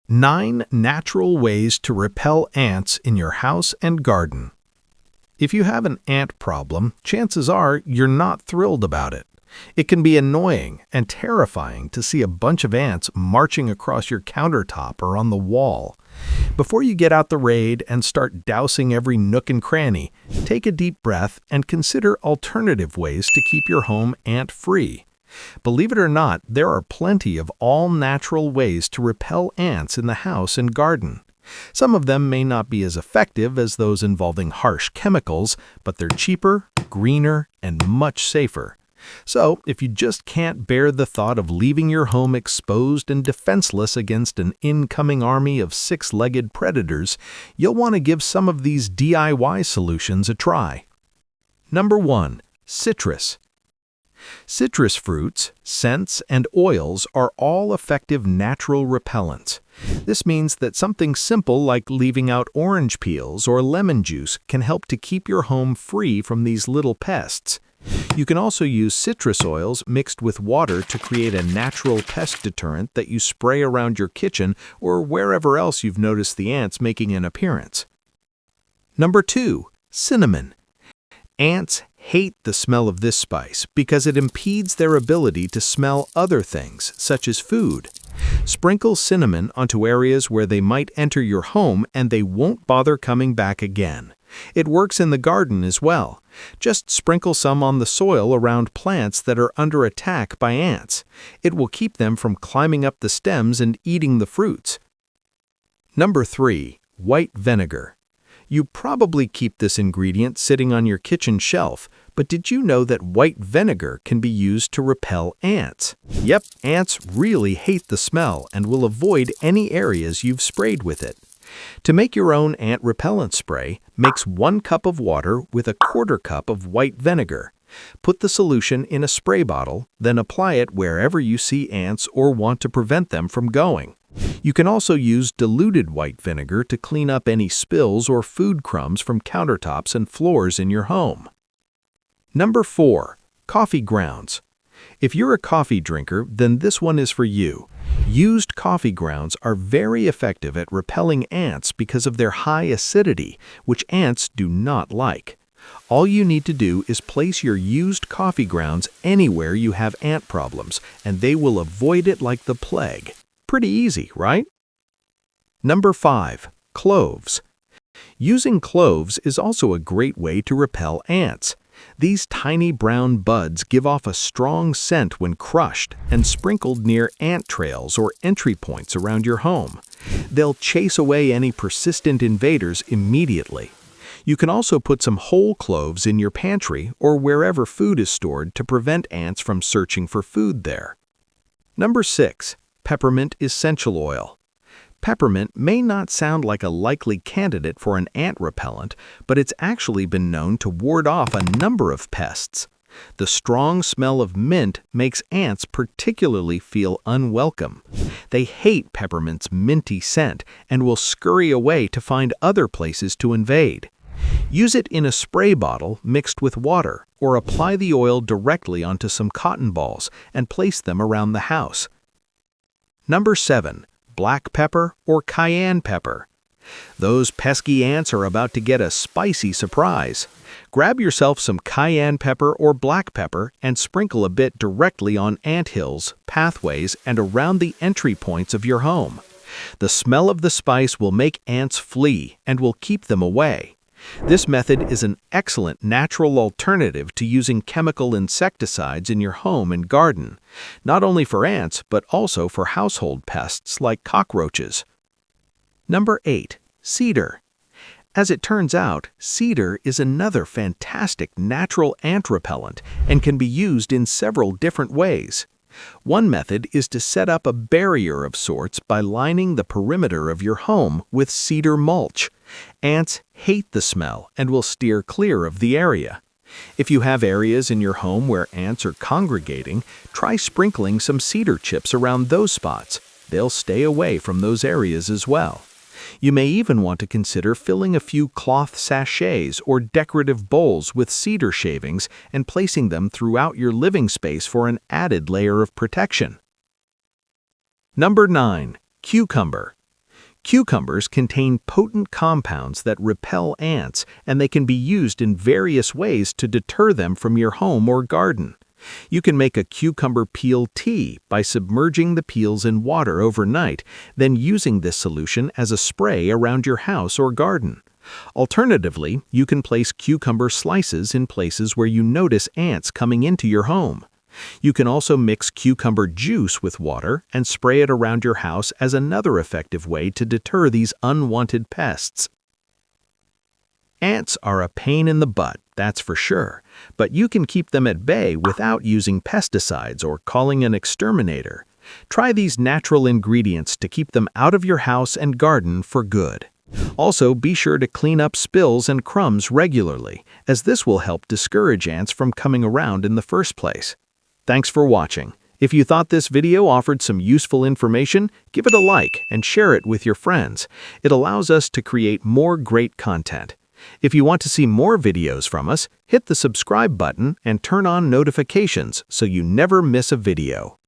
9 natural ways to repel ants in your house and garden. If you have an ant problem, chances are you're not thrilled about it. It can be annoying and terrifying to see a bunch of ants marching across your countertop or on the wall. Before you get out the raid and start dousing every nook and cranny, take a deep breath and consider alternative ways to keep your home ant-free. Believe it or not, there are plenty of all-natural ways to repel ants in the house and garden. Some of them may not be as effective as those involving harsh chemicals, but they're cheaper, greener, and much safer. So, if you just can't bear the thought of leaving your home exposed and defenseless against an incoming army of 6-legged predators, you'll want to give some of these DIY solutions a try. Number 1. Citrus. Citrus fruits, scents, and oils are all effective natural repellents. This means that something simple like leaving out orange peels or lemon juice can help to keep your home free from these little pests. You can also use citrus oils mixed with water to create a natural pest deterrent that you spray around your kitchen or wherever else you've noticed the ants making an appearance. Number 2. Cinnamon. Ants hate the smell of this spice because it impedes their ability to smell other things, such as food. Sprinkle cinnamon onto areas where they might enter your home and they won't bother coming back again. It works in the garden as well. Just sprinkle some on the soil around plants that are under attack by ants. It will keep them from climbing up the stems and eating the fruits. Number 3. White vinegar. You probably keep this ingredient sitting on your kitchen shelf, but did you know that white vinegar can be used to repel ants? Yep, ants really hate the smell and will avoid any areas you've sprayed with it. To make your own ant repellent spray, mix 1 cup of water with a 1/4 cup of white vinegar. Put the solution in a spray bottle, then apply it wherever you see ants or want to prevent them from going. You can also use diluted white vinegar to clean up any spills or food crumbs from countertops and floors in your home. Number 4. Coffee grounds. If you're a coffee drinker, then this one is for you. Used coffee grounds are very effective at repelling ants because of their high acidity, which ants do not like. All you need to do is place your used coffee grounds anywhere you have ant problems, and they will avoid it like the plague. Pretty easy, right? Number 5. Cloves. Using cloves is also a great way to repel ants. These tiny brown buds give off a strong scent when crushed and sprinkled near ant trails or entry points around your home. They'll chase away any persistent invaders immediately. You can also put some whole cloves in your pantry or wherever food is stored to prevent ants from searching for food there. Number 6. Peppermint essential oil. Peppermint may not sound like a likely candidate for an ant repellent, but it's actually been known to ward off a number of pests. The strong smell of mint makes ants particularly feel unwelcome. They hate peppermint's minty scent and will scurry away to find other places to invade. Use it in a spray bottle mixed with water, or apply the oil directly onto some cotton balls and place them around the house. Number 7. Black pepper or cayenne pepper. Those pesky ants are about to get a spicy surprise. Grab yourself some cayenne pepper or black pepper and sprinkle a bit directly on anthills, pathways, and around the entry points of your home. The smell of the spice will make ants flee and will keep them away. This method is an excellent natural alternative to using chemical insecticides in your home and garden, not only for ants but also for household pests like cockroaches. Number 8. Cedar. As it turns out, cedar is another fantastic natural ant repellent and can be used in several different ways. One method is to set up a barrier of sorts by lining the perimeter of your home with cedar mulch. Ants hate the smell and will steer clear of the area. If you have areas in your home where ants are congregating, try sprinkling some cedar chips around those spots. They'll stay away from those areas as well. You may even want to consider filling a few cloth sachets or decorative bowls with cedar shavings and placing them throughout your living space for an added layer of protection. Number 9. Cucumber. Cucumbers contain potent compounds that repel ants, and they can be used in various ways to deter them from your home or garden. You can make a cucumber peel tea by submerging the peels in water overnight, then using this solution as a spray around your house or garden. Alternatively, you can place cucumber slices in places where you notice ants coming into your home. You can also mix cucumber juice with water and spray it around your house as another effective way to deter these unwanted pests. Ants are a pain in the butt, that's for sure, but you can keep them at bay without using pesticides or calling an exterminator. Try these natural ingredients to keep them out of your house and garden for good. Also, be sure to clean up spills and crumbs regularly, as this will help discourage ants from coming around in the first place. Thanks for watching. If you thought this video offered some useful information, give it a like and share it with your friends. It allows us to create more great content. If you want to see more videos from us, hit the subscribe button and turn on notifications so you never miss a video.